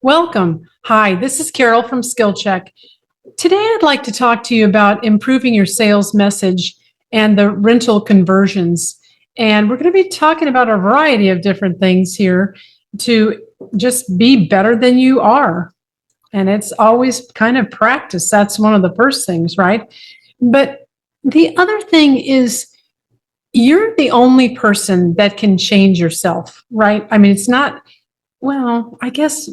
Welcome. Hi, this is Carol from SkillCheck. Today, I'd like to talk to you about improving your sales message and the rental conversions. And we're going to be talking about a variety of different things here to just be better than you are. And it's always kind of practice. That's one of the first things, right? But the other thing is, you're the only person that can change yourself, right? I mean, it's not, well, I guess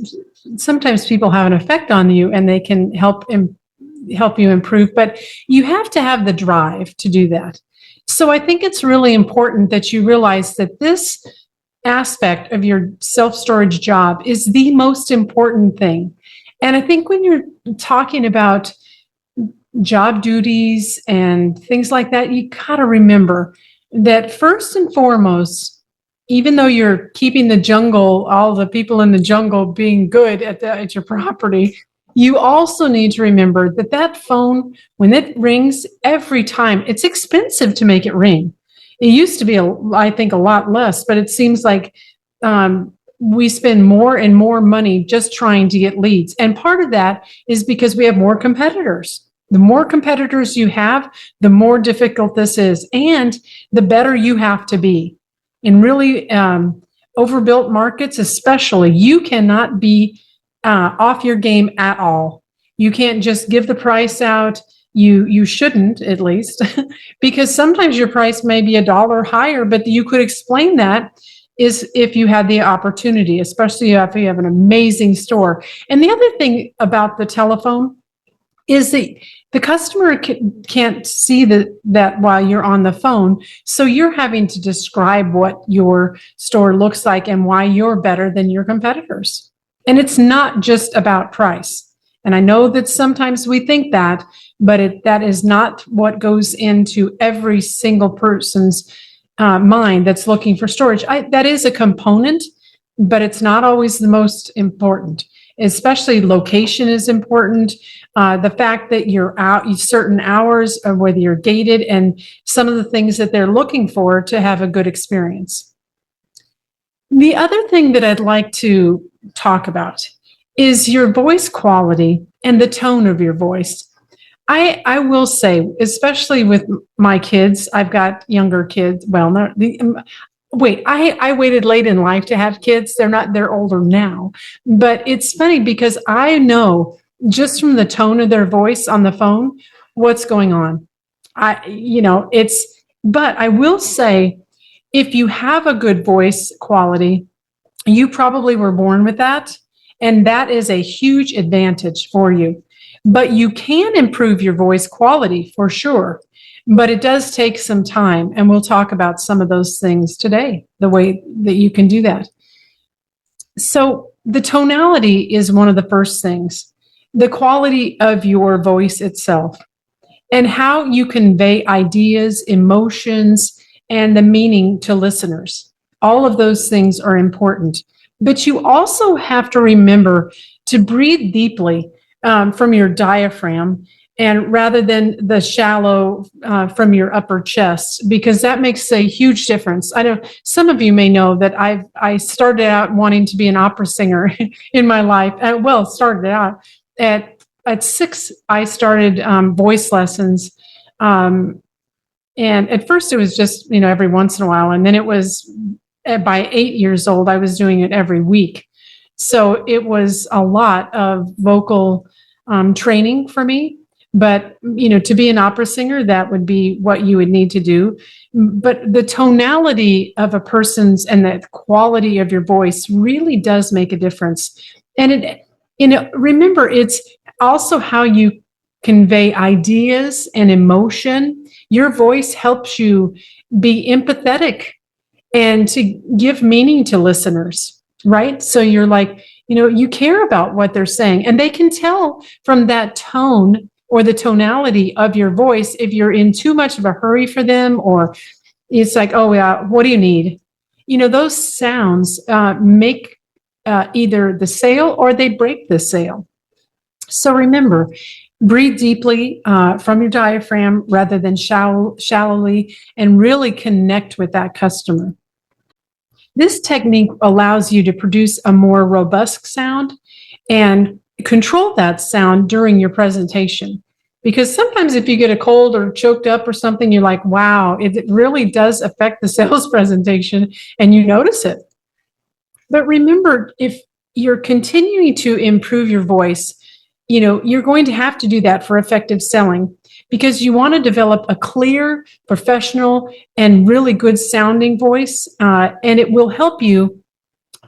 sometimes people have an effect on you and they can help you improve, but you have to have the drive to do that. So I think it's really important that you realize that this aspect of your self-storage job is the most important thing. And I think when you're talking about job duties and things like that, you got to remember that first and foremost, even though you're keeping the jungle, all the people in the jungle being good at your property, you also need to remember that that phone, when it rings every time, it's expensive to make it ring. It used to be, I think, a lot less, but it seems like we spend more and more money just trying to get leads. And part of that is because we have more competitors. The more competitors you have, the more difficult this is, and the better you have to be. In really overbuilt markets, especially, you cannot be off your game at all. You can't just give the price out. You shouldn't, at least, because sometimes your price may be $1 higher, but you could explain that is if you had the opportunity, especially if you have an amazing store. And the other thing about the telephone is that the customer can't see that while you're on the phone. So you're having to describe what your store looks like and why you're better than your competitors. And it's not just about price. And I know that sometimes we think that, but that is not what goes into every single person's mind that's looking for storage. That is a component, but it's not always the most important. Especially location is important. The fact that you're out certain hours, or whether you're gated, and some of the things that they're looking for to have a good experience. The other thing that I'd like to talk about is your voice quality and the tone of your voice. I will say, especially with my kids, I've got younger kids. Well, I waited late in life to have kids. They're older now. But it's funny because I know just from the tone of their voice on the phone what's going on. But I will say, if you have a good voice quality, you probably were born with that. And that is a huge advantage for you. But you can improve your voice quality for sure. But it does take some time, and we'll talk about some of those things today, the way that you can do that. So the tonality is one of the first things, the quality of your voice itself, and how you convey ideas, emotions, and the meaning to listeners. All of those things are important. But you also have to remember to breathe deeply from your diaphragm, and rather than the shallow from your upper chest, because that makes a huge difference. I know some of you may know that I started out wanting to be an opera singer in my life. Started out at 6. I started voice lessons, and at first it was just every once in a while, and then it was by 8 years old I was doing it every week. So it was a lot of vocal training for me. But, to be an opera singer, that would be what you would need to do. But the tonality of a person's and the quality of your voice really does make a difference. And remember, it's also how you convey ideas and emotion. Your voice helps you be empathetic and to give meaning to listeners, right? So you're like, you care about what they're saying, and they can tell from that tone or the tonality of your voice if you're in too much of a hurry for them, or it's like, oh yeah, what do you need? Those sounds make either the sale or they break the sale. So remember, breathe deeply from your diaphragm rather than shallowly, and really connect with that customer. This technique allows you to produce a more robust sound and control that sound during your presentation. Because sometimes if you get a cold or choked up or something, you're like, wow, it really does affect the sales presentation and you notice it. But remember, if you're continuing to improve your voice, you're going to have to do that for effective selling because you want to develop a clear, professional, and really good sounding voice. And it will help you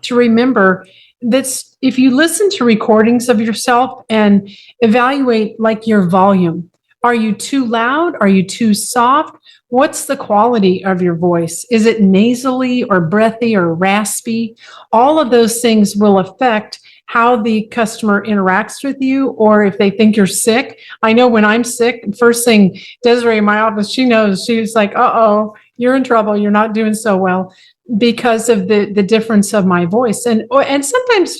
to remember that if you listen to recordings of yourself and evaluate like your volume, are you too loud? Are you too soft? What's the quality of your voice? Is it nasally or breathy or raspy? All of those things will affect how the customer interacts with you or if they think you're sick. I know when I'm sick, first thing Desiree in my office, she knows, she's like, uh-oh, you're in trouble. You're not doing so well because of the difference of my voice. And sometimes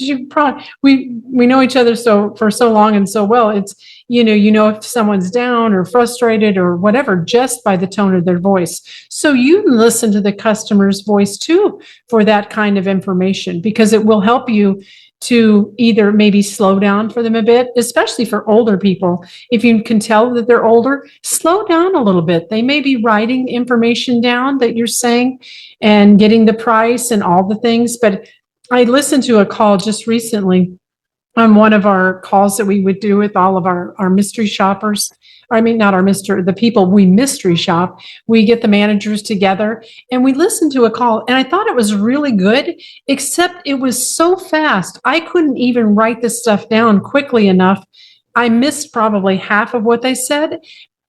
we know each other for so long and so well. It's, if someone's down or frustrated or whatever, just by the tone of their voice. So you listen to the customer's voice too for that kind of information, because it will help you to either maybe slow down for them a bit, especially for older people. If you can tell that they're older, slow down a little bit. They may be writing information down that you're saying and getting the price and all the things. But I listened to a call just recently on one of our calls that we would do with all of our mystery shoppers. I mean, not the people we mystery shop. We get the managers together and we listened to a call, and I thought it was really good, except it was so fast. I couldn't even write this stuff down quickly enough. I missed probably half of what they said.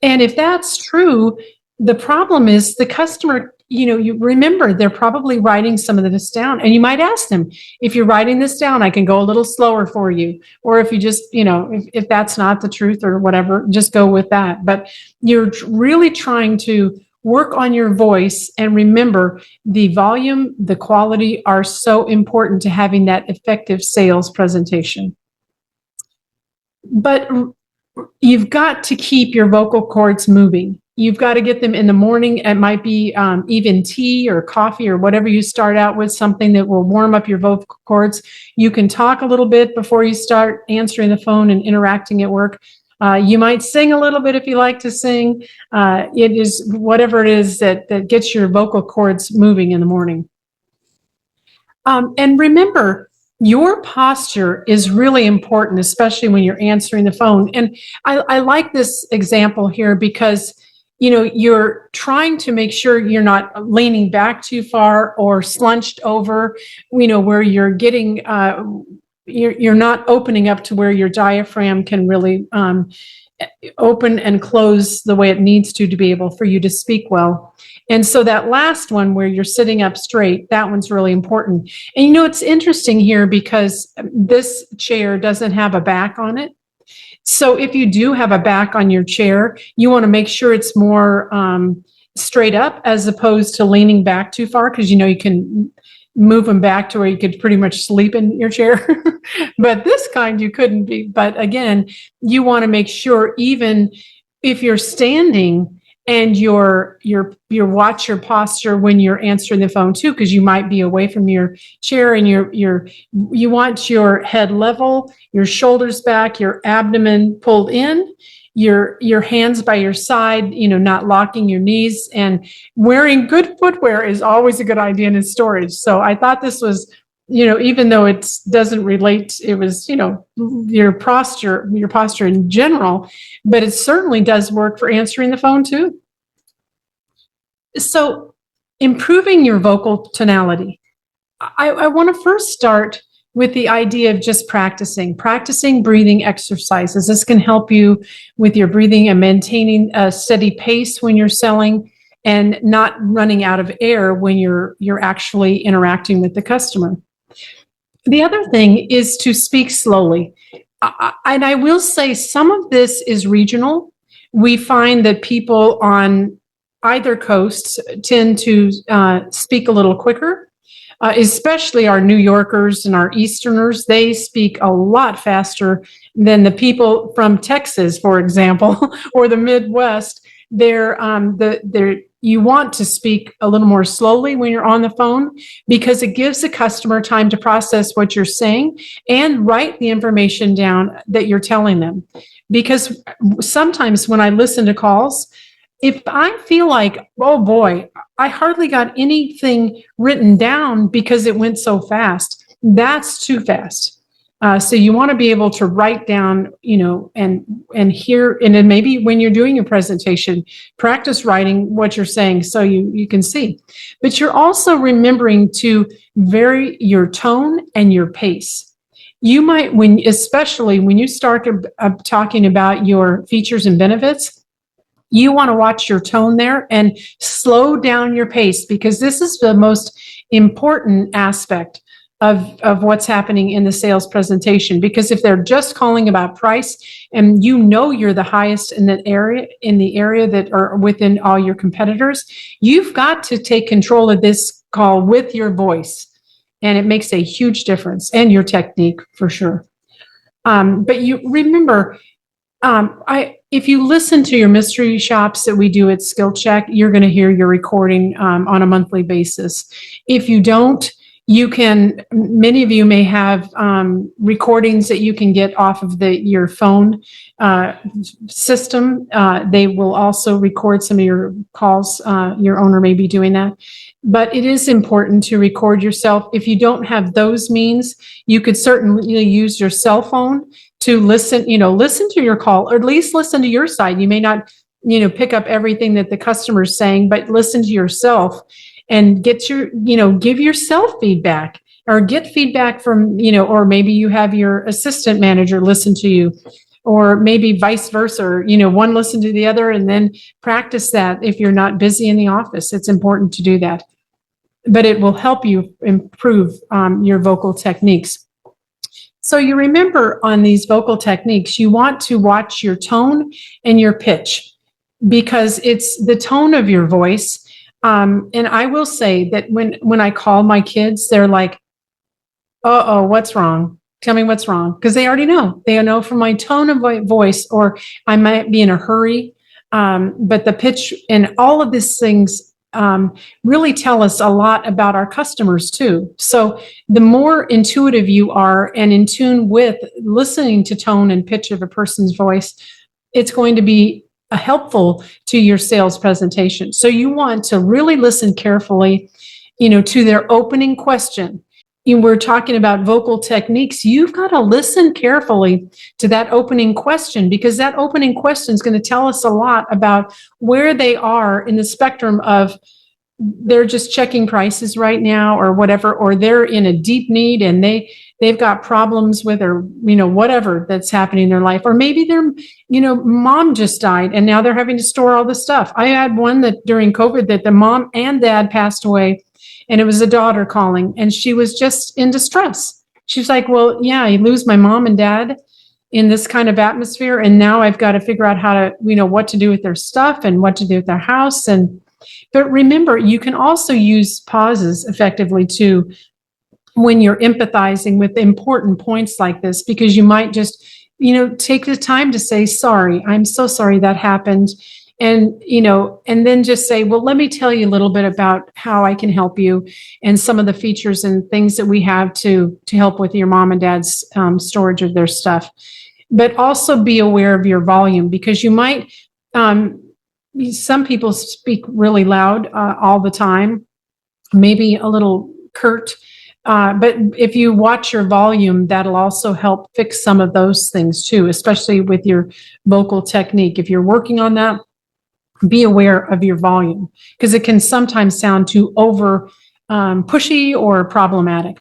And if that's true, the problem is the customer, you remember they're probably writing some of this down, and you might ask them, if you're writing this down, I can go a little slower for you. Or if you just, if that's not the truth or whatever, just go with that. But you're really trying to work on your voice, and remember the volume, the quality are so important to having that effective sales presentation. But you've got to keep your vocal cords moving. You've got to get them in the morning. It might be even tea or coffee or whatever you start out with, something that will warm up your vocal cords. You can talk a little bit before you start answering the phone and interacting at work. You might sing a little bit if you like to sing. It is whatever it is that gets your vocal cords moving in the morning. And remember, your posture is really important, especially when you're answering the phone. And I like this example here because you're trying to make sure you're not leaning back too far or slunched over, where you're getting, you're not opening up to where your diaphragm can really open and close the way it needs to be able for you to speak well. And so that last one where you're sitting up straight, that one's really important. And it's interesting here because this chair doesn't have a back on it. So if you do have a back on your chair, you want to make sure it's more straight up as opposed to leaning back too far, because you can move them back to where you could pretty much sleep in your chair. But this kind you couldn't be. But again, you want to make sure even if you're standing and you watch your posture when you're answering the phone too, because you might be away from your chair, and you want your head level, your shoulders back, your abdomen pulled in, your hands by your side, not locking your knees, and wearing good footwear is always a good idea in storage. So I thought this was, even though it doesn't relate, it was, your posture in general, but it certainly does work for answering the phone too. So improving your vocal tonality. I want to first start with the idea of just practicing breathing exercises. This can help you with your breathing and maintaining a steady pace when you're selling and not running out of air when you're actually interacting with the customer. The other thing is to speak slowly. And I will say some of this is regional. We find that people on either coast tend to speak a little quicker, especially our New Yorkers and our Easterners. They speak a lot faster than the people from Texas, for example, or the Midwest. Their you want to speak a little more slowly when you're on the phone, because it gives the customer time to process what you're saying and write the information down that you're telling them. Because sometimes when I listen to calls, if I feel like, oh boy, I hardly got anything written down because it went so fast, that's too fast. So you want to be able to write down, and hear, and then maybe when you're doing your presentation, practice writing what you're saying so you can see. But you're also remembering to vary your tone and your pace. You might, especially when you start talking about your features and benefits, you want to watch your tone there and slow down your pace, because this is the most important aspect of what's happening in the sales presentation. Because if they're just calling about price and you're the highest in the area that are within all your competitors, you've got to take control of this call with your voice. And it makes a huge difference, and your technique for sure. But you remember, if you listen to your mystery shops that we do at Skill Check, you're going to hear your recording on a monthly basis. If you don't, many of you may have recordings that you can get off of your phone system. They will also record some of your calls. Your owner may be doing that. But it is important to record yourself. If you don't have those means, you could certainly use your cell phone to listen to your call, or at least listen to your side. You may not, pick up everything that the customer's saying, but listen to yourself and give yourself feedback, or get feedback from, or maybe you have your assistant manager listen to you, or maybe vice versa, one listen to the other, and then practice that. If you're not busy in the office, it's important to do that, but it will help you improve your vocal techniques. So you remember, on these vocal techniques, you want to watch your tone and your pitch, because it's the tone of your voice. And I will say that when I call my kids, they're like, uh-oh, what's wrong? Tell me what's wrong. Because they already know. They know from my tone of my voice, or I might be in a hurry. But the pitch and all of these things really tell us a lot about our customers too. So the more intuitive you are and in tune with listening to tone and pitch of a person's voice, it's going to be helpful to your sales presentation. So you want to really listen carefully, to their opening question. We're talking about vocal techniques. You've got to listen carefully to that opening question, because that opening question is going to tell us a lot about where they are in the spectrum of, they're just checking prices right now or whatever, or they're in a deep need and they've got problems with, or whatever that's happening in their life, or maybe their mom just died and now they're having to store all this stuff. I had one that during COVID that the mom and dad passed away, and it was a daughter calling, and she was just in distress. She's like, well, yeah, I lose my mom and dad in this kind of atmosphere, and now I've got to figure out how to, what to do with their stuff and what to do with their house. But remember, you can also use pauses effectively too when you're empathizing with important points like this, because you might just, take the time to say, sorry, I'm so sorry that happened. And, and then just say, well, let me tell you a little bit about how I can help you and some of the features and things that we have to help with your mom and dad's storage of their stuff. But also be aware of your volume, because you might, some people speak really loud all the time, maybe a little curt. But if you watch your volume, that'll also help fix some of those things too, especially with your vocal technique. If you're working on that, be aware of your volume, because it can sometimes sound too over pushy or problematic.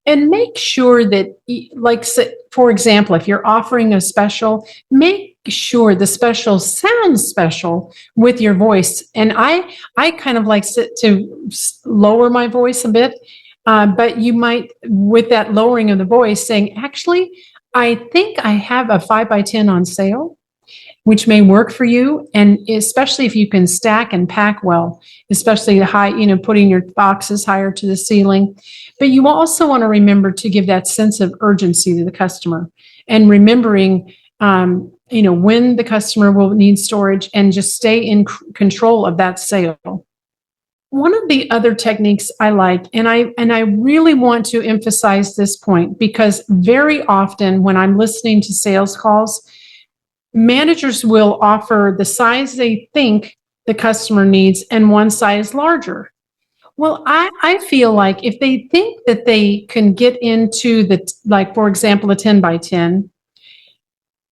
And make sure that, like, for example, if you're offering a special, make sure the special sounds special with your voice. And I kind of like to lower my voice a bit, but you might, with that lowering of the voice, saying, actually, I think I have a 5x10 on sale, which may work for you. And especially if you can stack and pack well, especially the high, putting your boxes higher to the ceiling. But you also want to remember to give that sense of urgency to the customer, and remembering when the customer will need storage, and just stay in control of that sale. One of the other techniques I like, and I really want to emphasize this point, because very often when I'm listening to sales calls, managers will offer the size they think the customer needs and one size larger. Well, I feel like if they think that they can get into like, for example, a 10 by 10,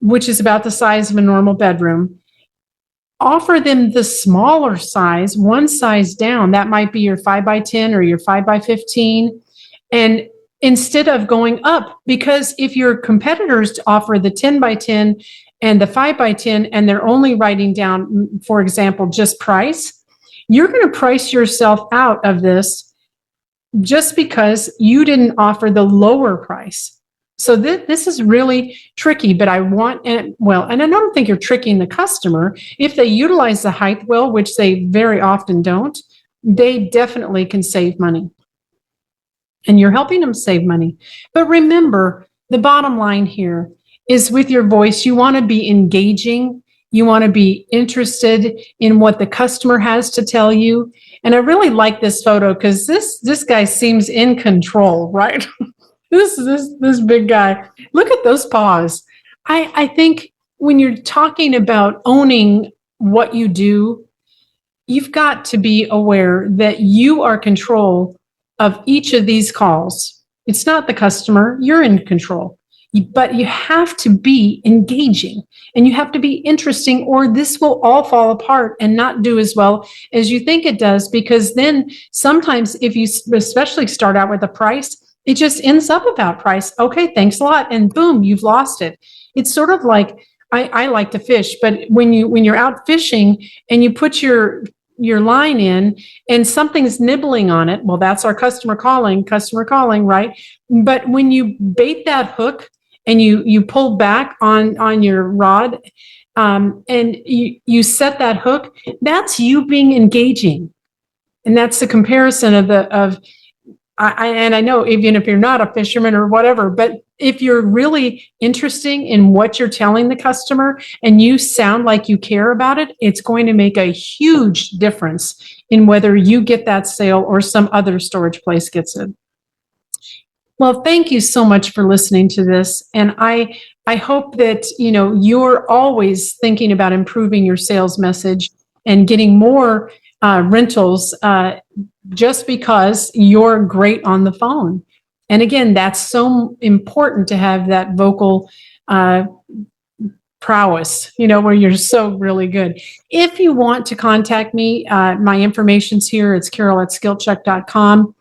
which is about the size of a normal bedroom, offer them the smaller size, one size down. That might be your 5 by 10 or your 5 by 15. And instead of going up, because if your competitors offer the 10 by 10 and the 5 by 10, and they're only writing down, for example, just price, you're going to price yourself out of this just because you didn't offer the lower price. So this is really tricky, but I want, and I don't think you're tricking the customer. If they utilize the height well, which they very often don't, they definitely can save money. And you're helping them save money. But remember, the bottom line here is, with your voice, you want to be engaging. You want to be interested in what the customer has to tell you. And I really like this photo because this guy seems in control, right? This big guy. Look at those paws. I think when you're talking about owning what you do, you've got to be aware that you are in control of each of these calls. It's not the customer, you're in control. But you have to be engaging and you have to be interesting, or this will all fall apart and not do as well as you think it does. Because then sometimes, if you especially start out with a price, it just ends up about price. Okay, thanks a lot. And boom, you've lost it. It's sort of like, I like to fish, but when you're out fishing and you put your line in and something's nibbling on it, well, that's our customer calling, right? But when you bait that hook and you pull back on your rod, and you set that hook, that's you being engaging. And that's the comparison and I know, even if you're not a fisherman or whatever, but if you're really interesting in what you're telling the customer and you sound like you care about it, it's going to make a huge difference in whether you get that sale or some other storage place gets it. Well, thank you so much for listening to this. And I hope that, you're always thinking about improving your sales message and getting more rentals, just because you're great on the phone. And again, that's so important to have that vocal prowess, where you're so really good. If you want to contact me, my information's here. It's Carol@skillcheck.com.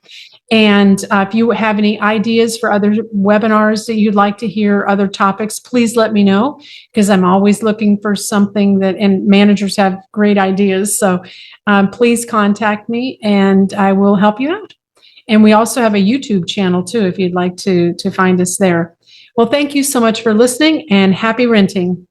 And if you have any ideas for other webinars that you'd like to hear, other topics, please let me know, because I'm always looking for something and managers have great ideas. So please contact me and I will help you out. And we also have a YouTube channel too, if you'd like to find us there. Well, thank you so much for listening, and happy renting.